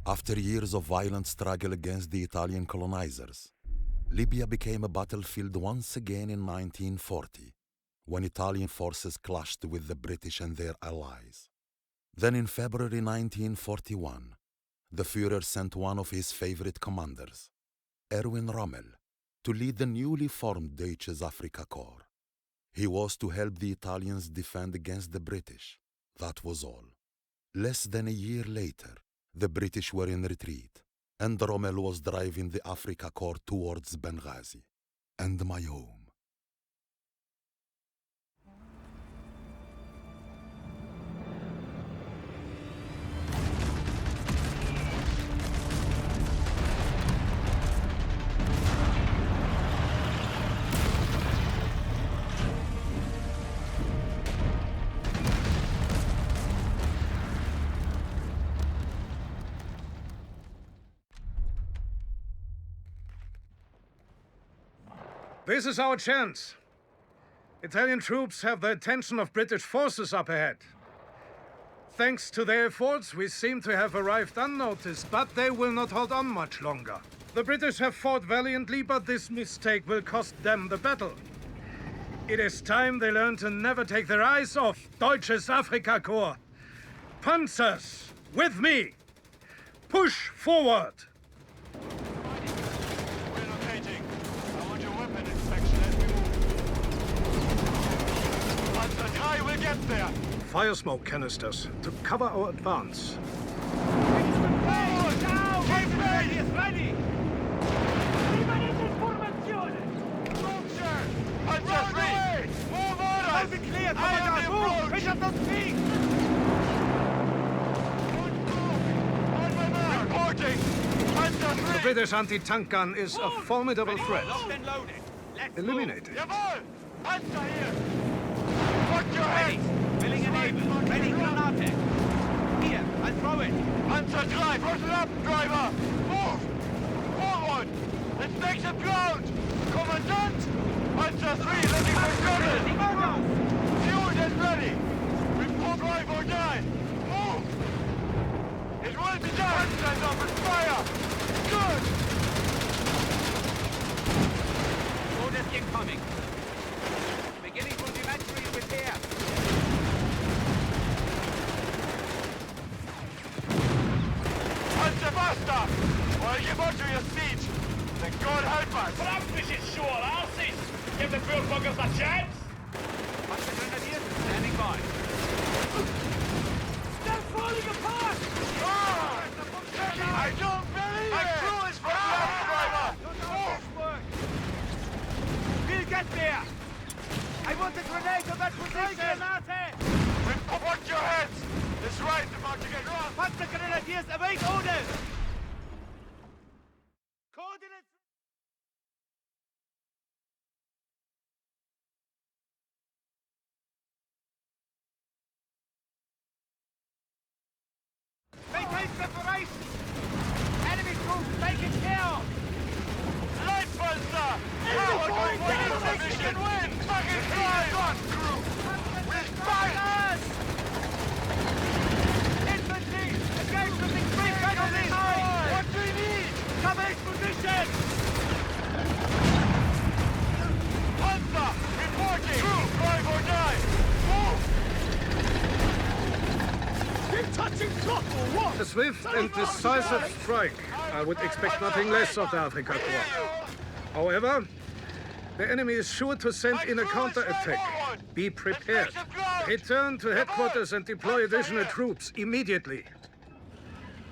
After years of violent struggle against the Italian colonizers, Libya became a battlefield once again in 1940, when Italian forces clashed with the British and their allies. Then in February 1941, the Führer sent one of his favorite commanders, Erwin Rommel, to lead the newly formed Deutsches Afrika Corps. He was to help the Italians defend against the British. That was all. Less than a year later, the British were in retreat, and Rommel was driving the Afrika Corps towards Benghazi, and my home. This is our chance. Italian troops have the attention of British forces up ahead. Thanks to their efforts, we seem to have arrived unnoticed, but they will not hold on much longer. The British have fought valiantly, but this mistake will cost them the battle. It is time they learn to never take their eyes off Deutsches Afrika Korps. Panzers, with me! Push forward! We'll get there! Fire smoke canisters to cover our advance. Forward! Now! Keep ready! Is ready! Soldier! Panzer 3! Move orders! Hold it clear! Commandant, move! Push up the speed! On my mark! Reporting! Panzer 3! The British anti-tank gun is a formidable threat. Locked and loaded. Let's Eliminate it. Jawohl! Panzer here! Watch your head! Filling and able. Ready, Granate. Here, I'll throw it. Panzer 3! Push it up, driver! Move! Forward! Let's take some ground! Commandant! Panzer 3 looking for trouble! Fuel is ready! Report drive or die! Move! It will be done! Panzer's open fire! Good! Orders incoming. Beginning rudimentary repair. Panzer faster! Or I'll give up to your seat! Then God help us! Brandfish is short asses! Give the Bürgerbuggers a chance! Panzer Grenadiers standing by. They're falling apart! Ah! I don't believe My crew is from the left, driver! Move! We'll get there. I want a grenade to that position. Report your heads! It's right about to get wrong! Panzer Grenadiers await orders. Coordinates. Maintain separation. Enemy troops taken care of. Light Panzer! Now we're going for this position! Win! Fucking drive! On, crew! We'll fight! Us! Infantry! Engage with the three penalties! What do we need? Cover his position! Panzer! Reporting! Crew! Drive or die! Move! Keep touching throttle! What? A swift and decisive strike. I would expect nothing less of the Afrika Korps. However, the enemy is sure to send in a counter-attack. Be prepared. Return to headquarters and deploy additional troops immediately.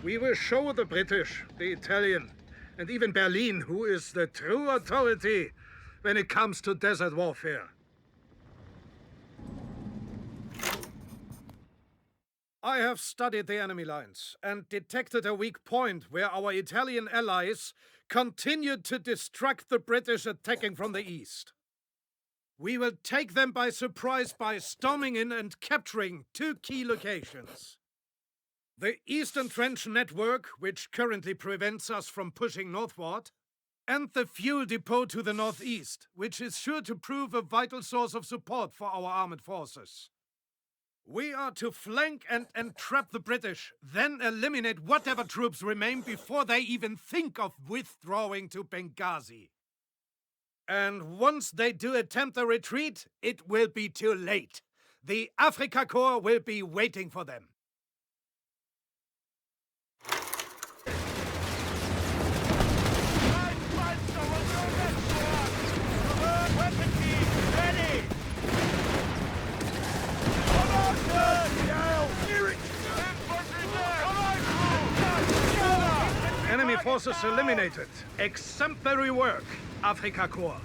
We will show the British, the Italian, and even Berlin who is the true authority when it comes to desert warfare. I have studied the enemy lines and detected a weak point where our Italian allies continued to distract the British attacking from the east. We will take them by surprise by storming in and capturing two key locations. The Eastern Trench network, which currently prevents us from pushing northward, and the fuel depot to the northeast, which is sure to prove a vital source of support for our armed forces. We are to flank and entrap the British, then eliminate whatever troops remain before they even think of withdrawing to Benghazi. And once they do attempt a retreat, it will be too late. The Afrika Corps will be waiting for them. Enemy forces eliminated. Exemplary work, Afrika Corps.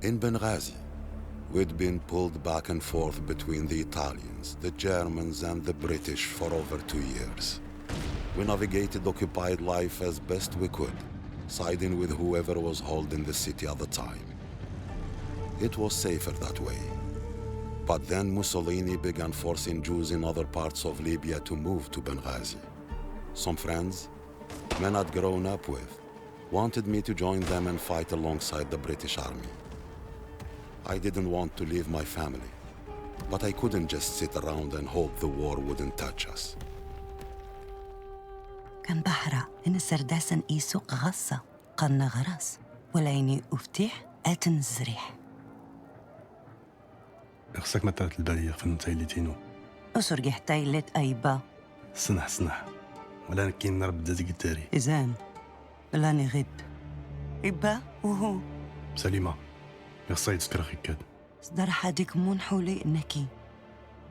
In Benghazi, we'd been pulled back and forth between the Italians, the Germans, and the British for over 2 years. We navigated occupied life as best we could, siding with whoever was holding the city at the time. It was safer that way. But then Mussolini began forcing Jews in other parts of Libya to move to Benghazi. Some friends, men I'd grown up with, wanted me to join them and fight alongside the British Army. I didn't want to leave my family, but I couldn't just sit around and hope the war wouldn't touch us. كان بحرة إن السرداسن يسوق غصة قرن غرس وليني أفتح آتن الزريح. خصك ما ترات البالية في النتايلي تينو. أسرق حتايلت أيبا. سنح ولا كاين نرب دازيك التاري. إذن بلا نغيب. إيبا وهو. سليمة. يخصها يتسكر خيكاد. صدر حدك مون حولي إنكي.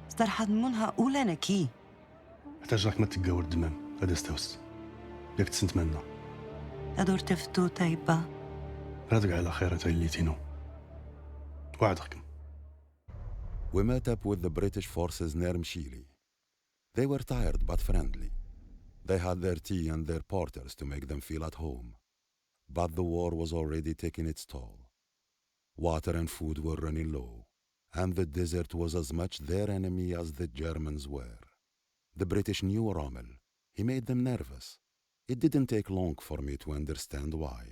صدر حد منها أولى نكي. احتاج ما تتقاور الدمام هذا استوس. ياك تسنتمنى. أدور تفتو تايبا. رادق على خيرة اللي تينو. وعدكم. We met up with the British forces near Mshili. They were tired but friendly. They had their tea and their porters to make them feel at home. But the war was already taking its toll. Water and food were running low, and the desert was as much their enemy as the Germans were. The British knew Rommel. He made them nervous. It didn't take long for me to understand why.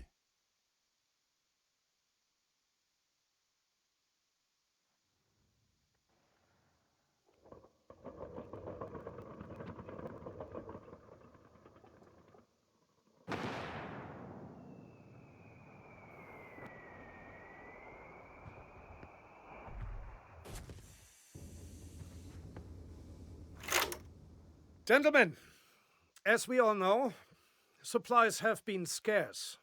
Gentlemen, as we all know, supplies have been scarce.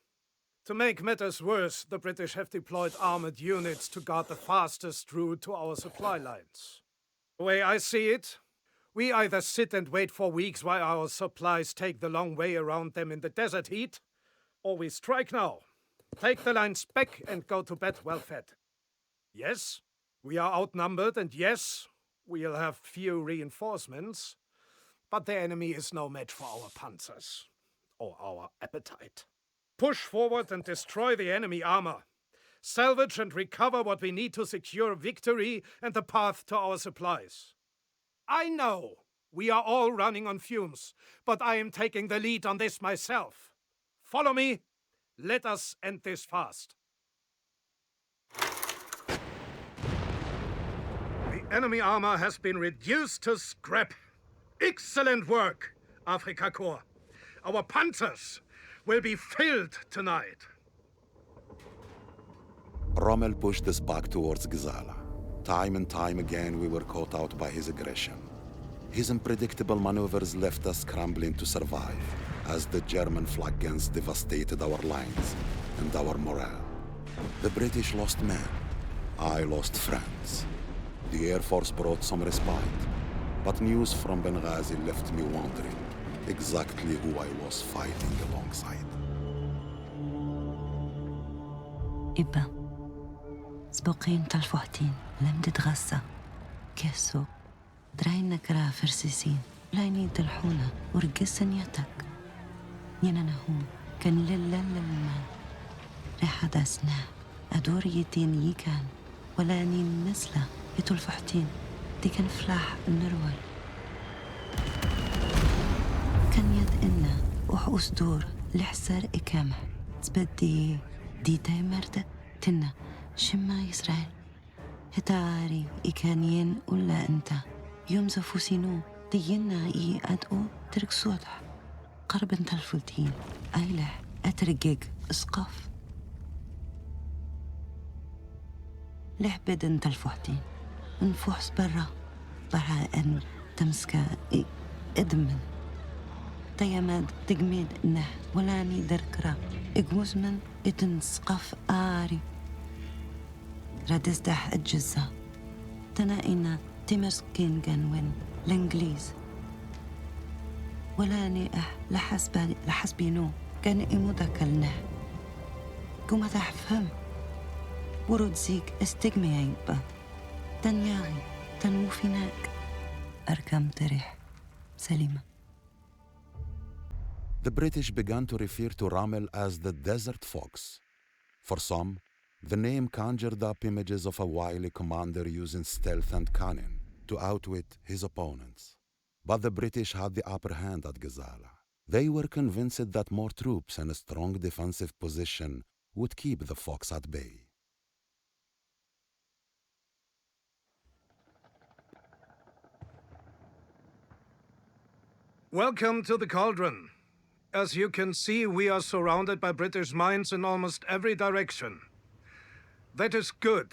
To make matters worse, the British have deployed armored units to guard the fastest route to our supply lines. The way I see it, we either sit and wait for weeks while our supplies take the long way around them in the desert heat, or we strike now, take the lines back and go to bed well fed. Yes, we are outnumbered, and yes, we'll have few reinforcements, but the enemy is no match for our panzers, or our appetite. Push forward and destroy the enemy armor. Salvage and recover what we need to secure victory and the path to our supplies. I know we are all running on fumes, but I am taking the lead on this myself. Follow me. Let us end this fast. The enemy armor has been reduced to scrap. Excellent work, Afrika Corps. Our panzers will be filled tonight. Rommel pushed us back towards Gazala. Time and time again, we were caught out by his aggression. His unpredictable maneuvers left us scrambling to survive, as the German flak guns devastated our lines and our morale. The British lost men. I lost friends. The Air Force brought some respite, but news from Benghazi left me wondering exactly who I was fighting alongside. إبا سبوقين تلفوحتين لم تتغسى كيسو دراينا كرا فرسيسين لايني تلحونا ورقسن يتك يننهون كان للمان ريحة داسنا أدور يتين يكان ولاني النسلة يتلفحتين دي كان فلاح النرول كان يد إنا وحوس دور لحسار إكامح تبدي دي تايمرد تنا شما يسرائيل هتاري إكانيين ولا أنت يوم زفوسينو دينا إي أدقو ترك صوتح قرب انت الفلتين أيلح أترقق اسقف لحبد انت الفوحتين انفوحس برا أن تمسكا ادمن تياماد تقميد نه ولاني دركرا اقوزمن اتنسقف آري ردزدح الجزة تنائنا تمسكين جنوين الانجليز ولاني لحسبينو كان إمودك النه كما تحفهم ورد زيك استجمي عيبا تنياغي تنوفيناك أركم تريح سليمة. The British began to refer to Rommel as the Desert Fox. For some, the name conjured up images of a wily commander using stealth and cunning to outwit his opponents. But the British had the upper hand at Gazala. They were convinced that more troops and a strong defensive position would keep the fox at bay. Welcome to the Cauldron. As you can see, we are surrounded by British mines in almost every direction. That is good.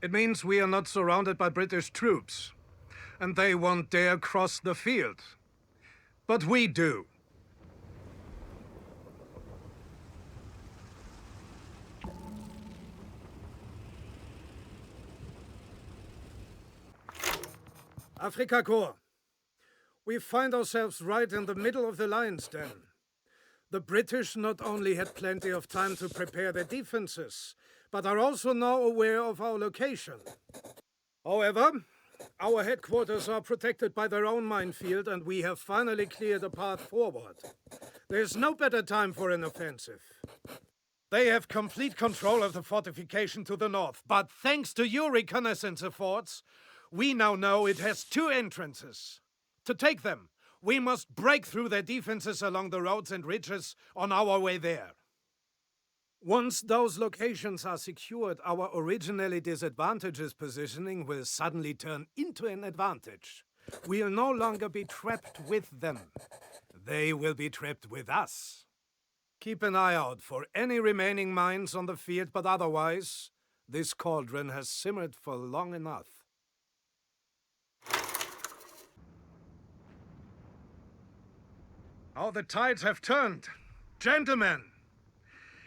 It means we are not surrounded by British troops, and they won't dare cross the field. But we do. Afrika Corps. We find ourselves right in the middle of the lion's den. The British not only had plenty of time to prepare their defenses, but are also now aware of our location. However, our headquarters are protected by their own minefield, and we have finally cleared a path forward. There's no better time for an offensive. They have complete control of the fortification to the north, but thanks to your reconnaissance efforts, we now know it has 2 entrances. To take them, we must break through their defenses along the roads and ridges on our way there. Once those locations are secured, our originally disadvantageous positioning will suddenly turn into an advantage. We'll no longer be trapped with them. They will be trapped with us. Keep an eye out for any remaining mines on the field, but otherwise, this cauldron has simmered for long enough. How the tides have turned. Gentlemen,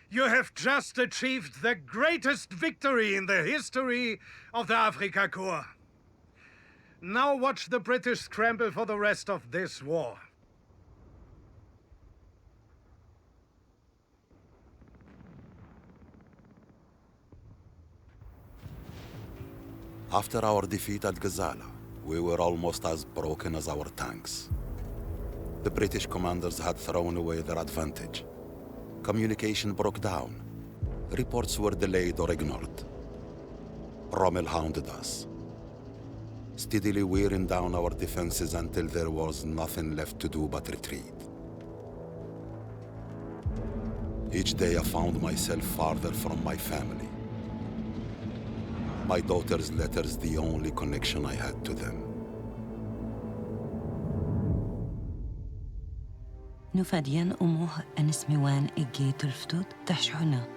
you have just achieved the greatest victory in the history of the Afrika Corps. Now watch the British scramble for the rest of this war. After our defeat at Gazala, we were almost as broken as our tanks. The British commanders had thrown away their advantage. Communication broke down. Reports were delayed or ignored. Rommel hounded us, steadily wearing down our defenses until there was nothing left to do but retreat. Each day I found myself farther from my family. My daughter's letters the only connection I had to them. نفاديان أموه أن اسمي وان إجيت الفتوت تحشحنا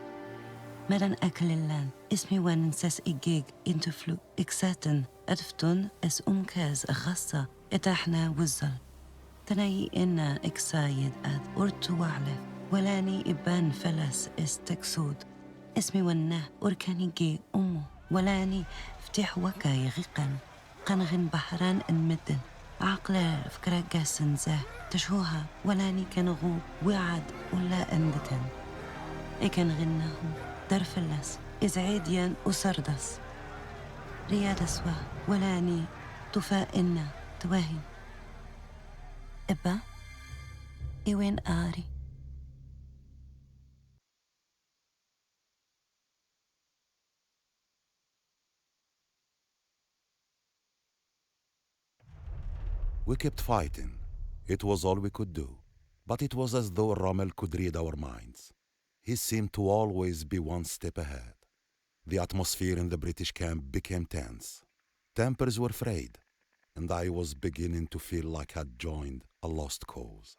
مدن أكل اللان اسمي وان نساس إجيج إنتفلو إكساتن أدفتون أس كاز أخصة إتاحنا وزل تناي إنا إكسايد أد أرتو وعلف ولاني إبان فلس استكسود اسمي وانه أركاني جي أمو ولاني فتح وكا يغيقن قنغن بحران المدن عقلة فكرة قاسن زاه تشوها ولاني كان غو وعد ولا أندتن إكن غنه درفلس إزعيديان وسردس ريادة سوا ولاني تفائلنا تواهي إبا إيوين آري. We kept fighting. It was all we could do. But it was as though Rommel could read our minds. He seemed to always be one step ahead. The atmosphere in the British camp became tense. Tempers were frayed, and I was beginning to feel like I'd joined a lost cause.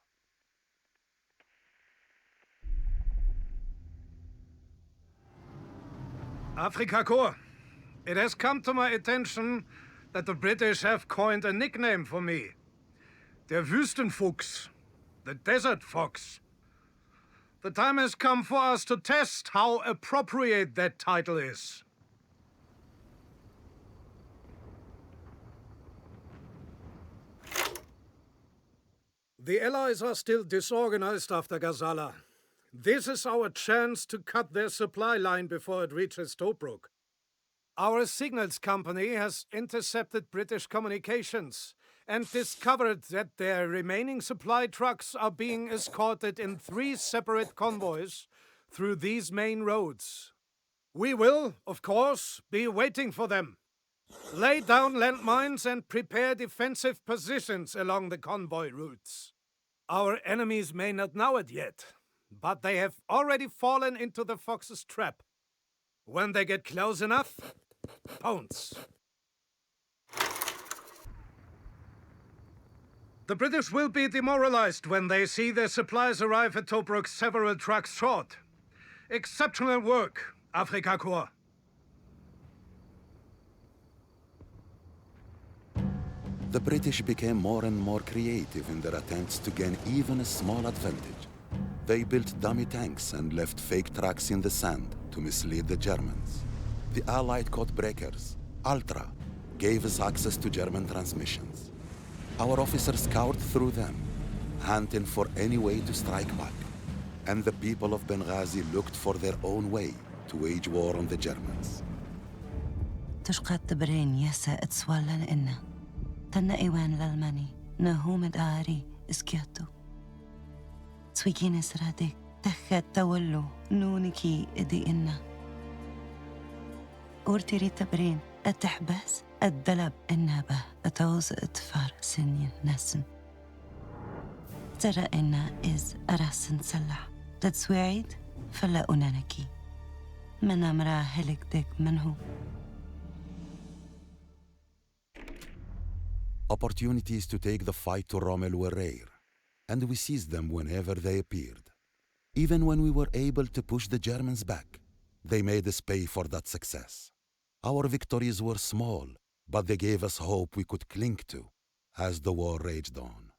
Afrika Korps, it has come to my attention that the British have coined a nickname for me. Der Wüstenfuchs, the Desert Fox. The time has come for us to test how appropriate that title is. The Allies are still disorganized after Gazala. This is our chance to cut their supply line before it reaches Tobruk. Our signals company has intercepted British communications and discovered that their remaining supply trucks are being escorted in 3 separate convoys through these main roads. We will, of course, be waiting for them. Lay down landmines and prepare defensive positions along the convoy routes. Our enemies may not know it yet, but they have already fallen into the Fox's trap. When they get close enough, pounce. The British will be demoralized when they see their supplies arrive at Tobruk several trucks short. Exceptional work, Afrika Korps. The British became more and more creative in their attempts to gain even a small advantage. They built dummy tanks and left fake tracks in the sand to mislead the Germans. The Allied code breakers, Ultra, gave us access to German transmissions. Our officers scoured through them, hunting for any way to strike back. And the people of Benghazi looked for their own way to wage war on the Germans. تشقد تبرين يسا اتسوالن إنا تنا إيوان للماني نهوم داري اسكيتو تسويكين سرادك تخت تولو نونكي إدي إنا أورتيري تبرين التحبس الدلب النبه أتوز اتفار سنين نسن ترى إنا إز أراسن سلح تتسويعيد فلا أنانكي من أمرا هلك ديك منه. Opportunities to take the fight to Rommel were rare, and we seized them whenever they appeared. Even when we were able to push the Germans back, they made us pay for that success. Our victories were small, but they gave us hope we could cling to as the war raged on.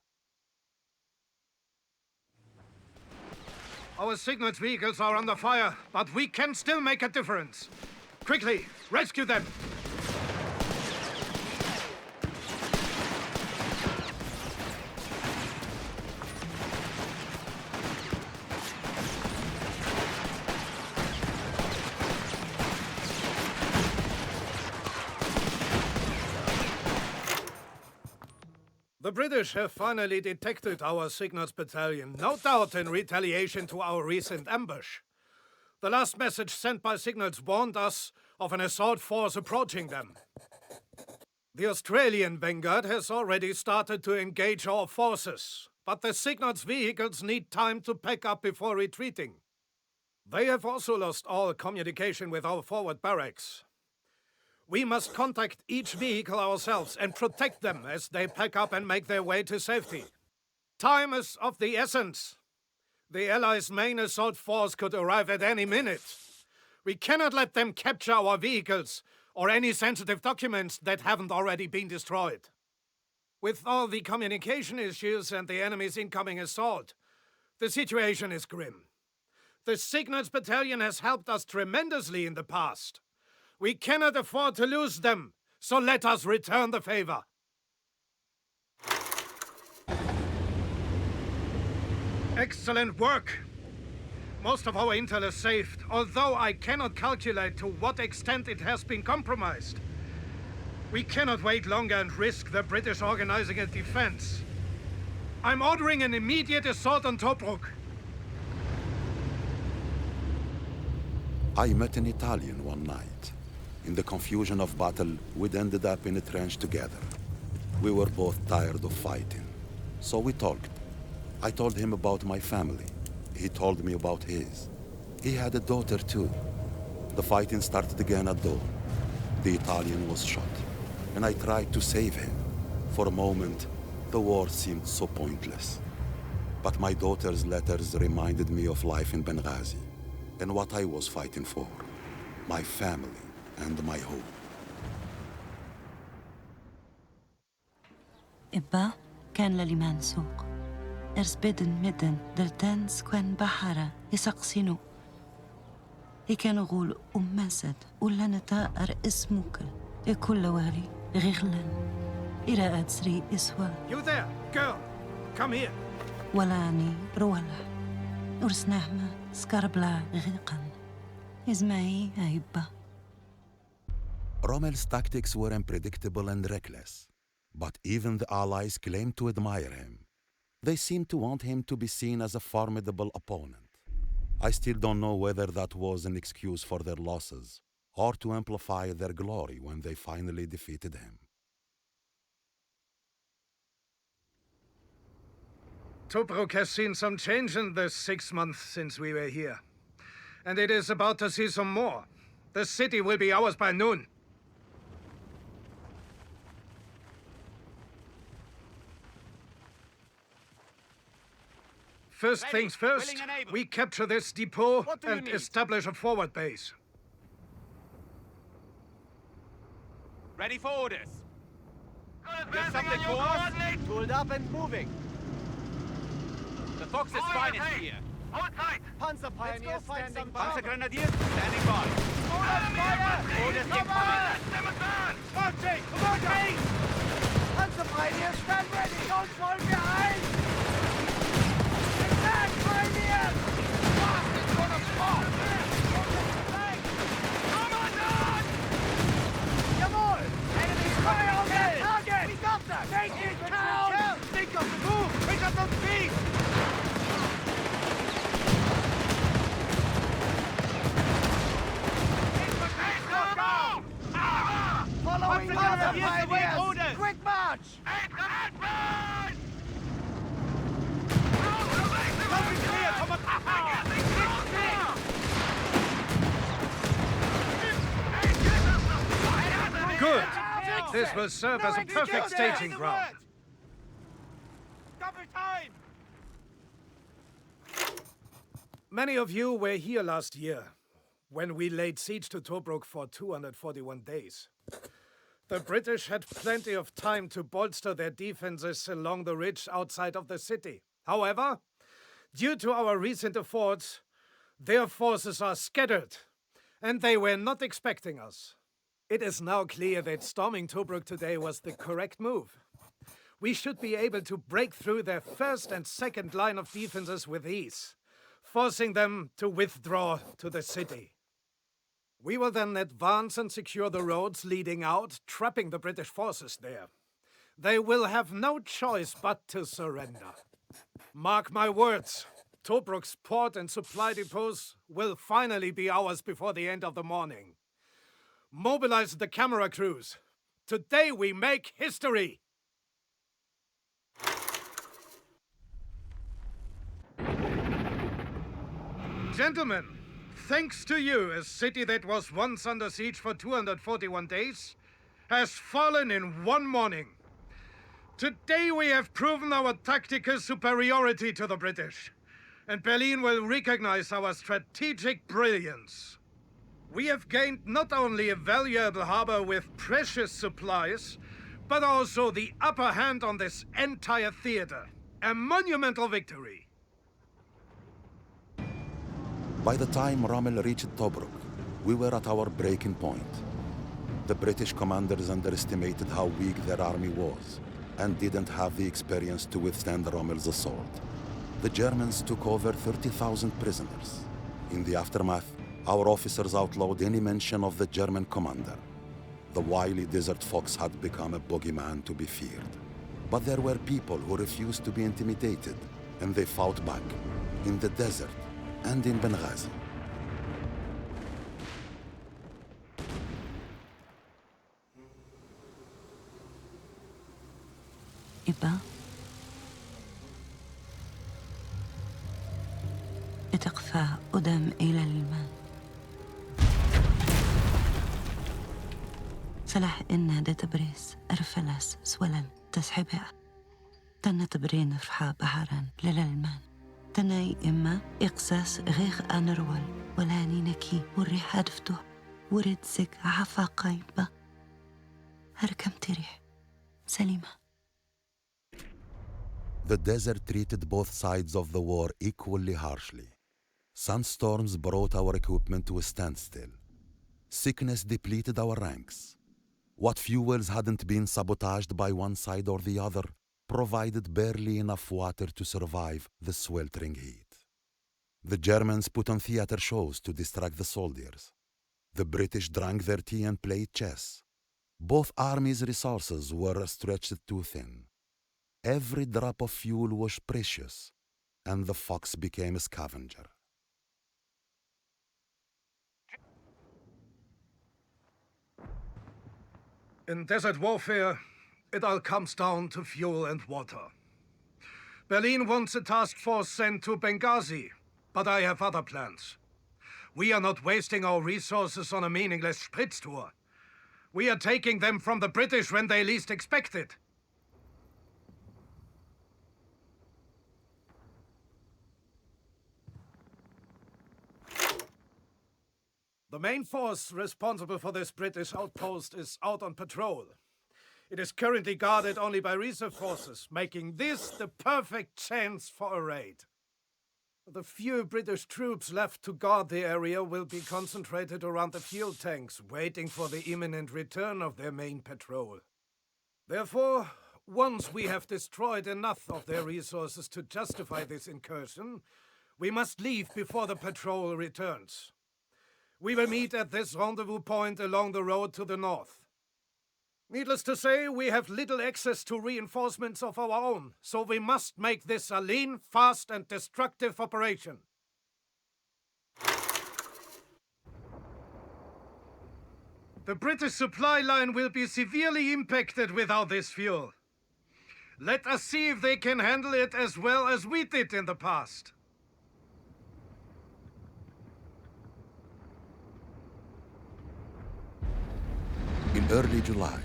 Our signals vehicles are under fire, but we can still make a difference. Quickly, rescue them! The British have finally detected our signals battalion, no doubt in retaliation to our recent ambush. The last message sent by signals warned us of an assault force approaching them. The Australian vanguard has already started to engage our forces, but the signals vehicles need time to pack up before retreating. They have also lost all communication with our forward barracks. We must contact each vehicle ourselves and protect them as they pack up and make their way to safety. Time is of the essence. The Allies' main assault force could arrive at any minute. We cannot let them capture our vehicles or any sensitive documents that haven't already been destroyed. With all the communication issues and the enemy's incoming assault, the situation is grim. The Signals Battalion has helped us tremendously in the past. We cannot afford to lose them, so let us return the favor. Excellent work. Most of our intel is saved, although I cannot calculate to what extent it has been compromised. We cannot wait longer and risk the British organizing a defense. I'm ordering an immediate assault on Tobruk. I met an Italian one night. In the confusion of battle, we'd ended up in a trench together. We were both tired of fighting, so we talked. I told him about my family. He told me about his. He had a daughter too. The fighting started again at dawn. The Italian was shot, and I tried to save him. For a moment, the war seemed so pointless. But my daughter's letters reminded me of life in Benghazi, and what I was fighting for. My family and my home. إبا كان لليمان سوق إرسبدن مدن درتان سكوان بحرة يسقسينو كانوا غول مسد ولا نتاقر اسمك كل والي غغلن إلى أدسري إسوا You there, girl! Come here! ولاني رولا ورسناهما سكربلا غيقن إزمعي أيبا. Rommel's tactics were unpredictable and reckless, but even the Allies claimed to admire him. They seemed to want him to be seen as a formidable opponent. I still don't know whether that was an excuse for their losses or to amplify their glory when they finally defeated him. Tobruk has seen some change in the 6 months since we were here. And it is about to see some more. The city will be ours by noon. First Ready, things first, willing and able. we capture this depot What do you and need? establish a forward base. Ready for orders. Got Got advancing something on your for us? coordinates. Tooled up and moving. The Fox is fine is here. Hold tight. Panzer pioneers standing by. Panzer Panzer grenadiers standing by. Fire! Orders Come incoming. on! Let them advance! Marching! Marching! Panzer pioneers stand ready. Don't fall behind. Attack pioneers! Fast is gonna fall. Commandant! Jawohl! Enemy fire on that target! We got that! Make it count! Think of the move! Pick up some speed! Following the other pioneers! Quick march! Good! This will serve as a perfect staging ground. Double time! Many of you were here last year, when we laid siege to Tobruk for 241 days. The British had plenty of time to bolster their defenses along the ridge outside of the city. However, due to our recent efforts, their forces are scattered, and they were not expecting us. It is now clear that storming Tobruk today was the correct move. We should be able to break through their first and second line of defenses with ease, forcing them to withdraw to the city. We will then advance and secure the roads leading out, trapping the British forces there. They will have no choice but to surrender. Mark my words, Tobruk's port and supply depots will finally be ours before the end of the morning. Mobilize the camera crews. Today we make history! Gentlemen, thanks to you, a city that was once under siege for 241 days has fallen in one morning. Today we have proven our tactical superiority to the British, and Berlin will recognize our strategic brilliance. We have gained not only a valuable harbor with precious supplies, but also the upper hand on this entire theater. A monumental victory. By the time Rommel reached Tobruk, we were at our breaking point. The British commanders underestimated how weak their army was and didn't have the experience to withstand Rommel's assault. The Germans took over 30,000 prisoners, In the aftermath, our officers outlawed any mention of the German commander. The wily desert fox had become a bogeyman to be feared. But there were people who refused to be intimidated, and they fought back, in the desert and in Benghazi. إبا اتقفى قدام إلى الماء سلاح إن دا تبريس أرفلس سولن تسحبها تنا تبرين رفحا بحرا للالمان تناي إما إقساس غيخ أنرول ولاني نكي والريح هدفته ورد زك عفا قايبة هركم تريح سليمة. The desert treated both sides of the war equally harshly. Sandstorms brought our equipment to a standstill. Sickness depleted our ranks. What fuels hadn't been sabotaged by one side or the other provided barely enough water to survive the sweltering heat. The Germans put on theater shows to distract the soldiers. The British drank their tea and played chess. Both armies' resources were stretched too thin. Every drop of fuel was precious, and the fox became a scavenger. In desert warfare, it all comes down to fuel and water. Berlin wants a task force sent to Benghazi, but I have other plans. We are not wasting our resources on a meaningless spritz tour. We are taking them from the British when they least expect it. The main force responsible for this British outpost is out on patrol. It is currently guarded only by reserve forces, making this the perfect chance for a raid. The few British troops left to guard the area will be concentrated around the fuel tanks, waiting for the imminent return of their main patrol. Therefore, once we have destroyed enough of their resources to justify this incursion, we must leave before the patrol returns. We will meet at this rendezvous point along the road to the north. Needless to say, we have little access to reinforcements of our own, so we must make this a lean, fast, and destructive operation. The British supply line will be severely impacted without this fuel. Let us see if they can handle it as well as we did in the past. In early July,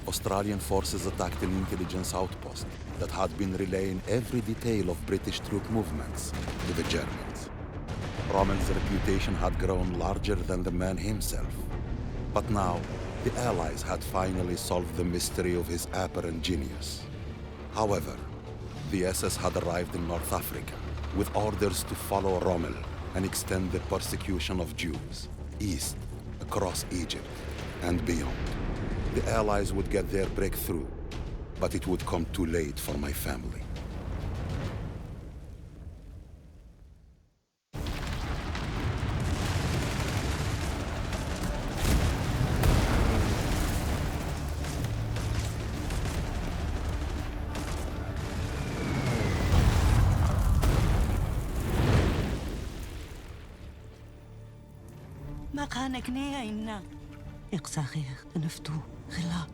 Australian forces attacked an intelligence outpost that had been relaying every detail of British troop movements to the Germans. Rommel's reputation had grown larger than the man himself. But now, the Allies had finally solved the mystery of his apparent genius. However, the SS had arrived in North Africa with orders to follow Rommel and extend the persecution of Jews east, across Egypt, and beyond. The Allies would get their breakthrough, but it would come too late for my family. ما كانك نيا إنا إقساخيخ نفتو غلا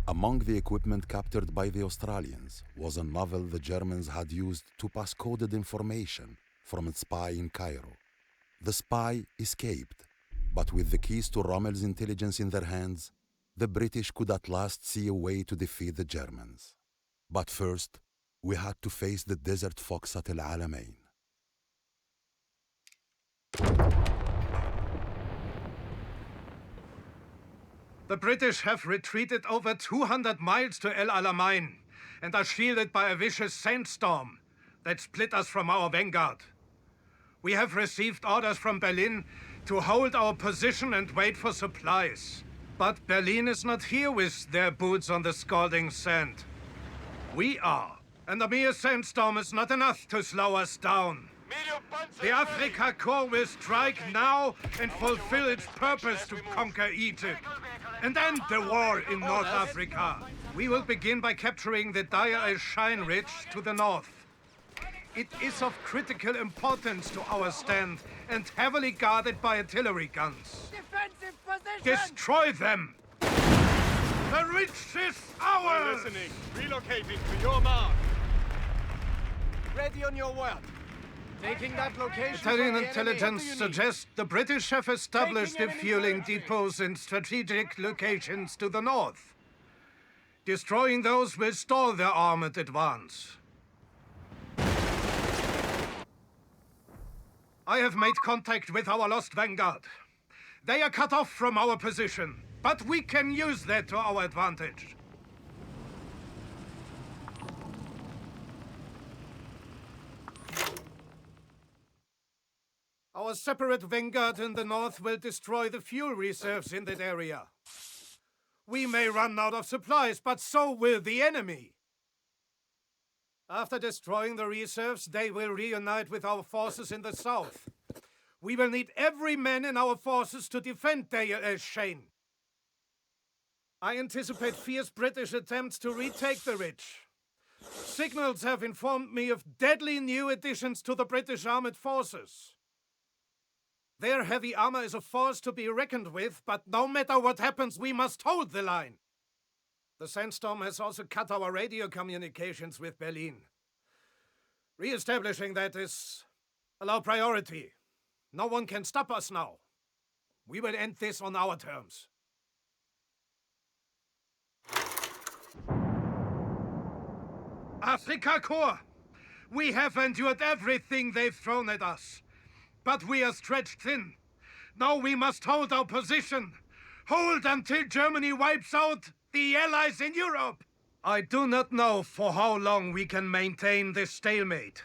Among the equipment captured by the Australians was a novel the Germans had used to pass coded information from a spy in Cairo. The spy escaped, but with the keys to Rommel's intelligence in their hands, the British could at last see a way to defeat the Germans. But first, we had to face the desert fox at El Alamein. The British have retreated over 200 miles to El Alamein and are shielded by a vicious sandstorm that split us from our vanguard. We have received orders from Berlin to hold our position and wait for supplies. But Berlin is not here with their boots on the scalding sand. We are. And a mere sandstorm is not enough to slow us down. The Afrika Corps will strike now and fulfill its purpose to conquer Egypt and end the war in North Africa. We will begin by capturing the Deir el-Shein Ridge to the north. It is of critical importance to our stand and heavily guarded by artillery guns. Defensive position! Destroy them! The ridge is ours! Listening. Relocating to your mark. Ready on your word. Taking that location. Italian from the intelligence enemy. What do you need? suggests the British have established Taking enemy refueling territory. depots in strategic locations to the north. Destroying those will stall their armored advance. I have made contact with our lost vanguard. They are cut off from our position, but we can use that to our advantage. Our separate vanguard in the north will destroy the fuel reserves in that area. We may run out of supplies, but so will the enemy. After destroying the reserves, they will reunite with our forces in the south. We will need every man in our forces to defend Deir el-Shein. I anticipate fierce British attempts to retake the ridge. Signals have informed me of deadly new additions to the British armored forces. Their heavy armor is a force to be reckoned with, but no matter what happens, we must hold the line. The sandstorm has also cut our radio communications with Berlin. Re-establishing that is a low priority. No one can stop us now. We will end this on our terms. Afrika Korps! We have endured everything they've thrown at us. But we are stretched thin. Now we must hold our position. Hold until Germany wipes out the Allies in Europe. I do not know for how long we can maintain this stalemate.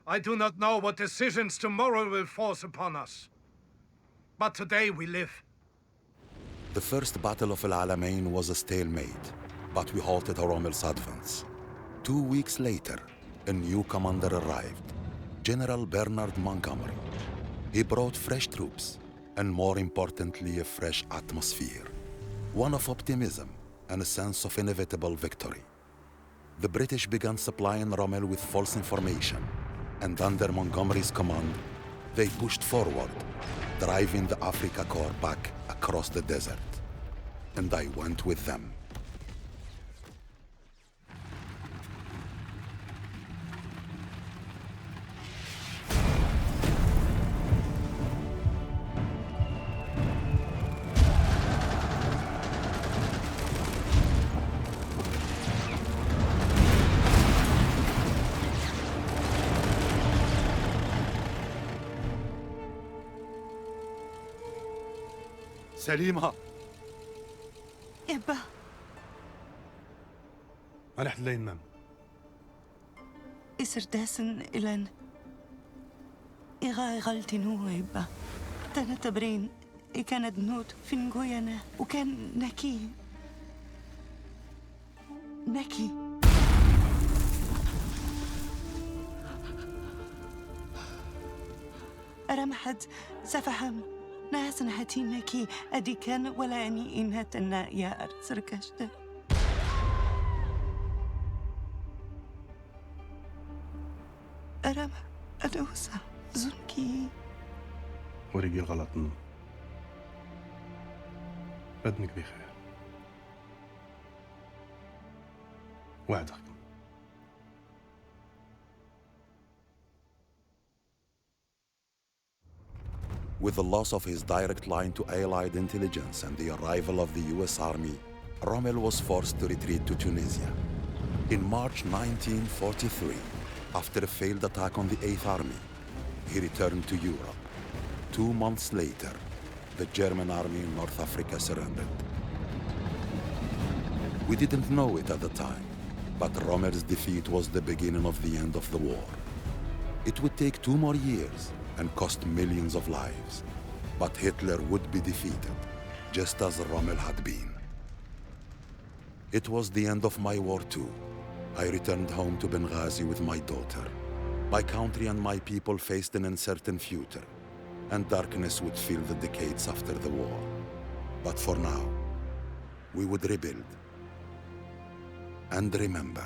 I do not know what decisions tomorrow will force upon us. But today we live. The first Battle of El Alamein was a stalemate, but we halted Rommel's advance. 2 weeks later, a new commander arrived, General Bernard Montgomery. He brought fresh troops, and more importantly, a fresh atmosphere. One of optimism and a sense of inevitable victory. The British began supplying Rommel with false information, and under Montgomery's command, they pushed forward, driving the Afrika Korps back across the desert. And I went with them. سليمة إبا أنا حلين مام إسرداسن إلان إغا غلطين هو إبا تانا تبرين كان دنوت فين جويانا وكان نكي أرمحد سفهم ناس هاتينكي أدي كان ولا أني إنها تنا يا أرسركشت أرم أدوسا زنكي ورقي غلط بدنك بخير وعدك. With the loss of his direct line to Allied intelligence and the arrival of the US Army, Rommel was forced to retreat to Tunisia. In March 1943, after a failed attack on the 8th Army, he returned to Europe. 2 months later, the German army in North Africa surrendered. We didn't know it at the time, but Rommel's defeat was the beginning of the end of the war. It would take 2 more years and cost millions of lives. But Hitler would be defeated, just as Rommel had been. It was the end of my war too. I returned home to Benghazi with my daughter. My country and my people faced an uncertain future, and darkness would fill the decades after the war. But for now, we would rebuild and remember.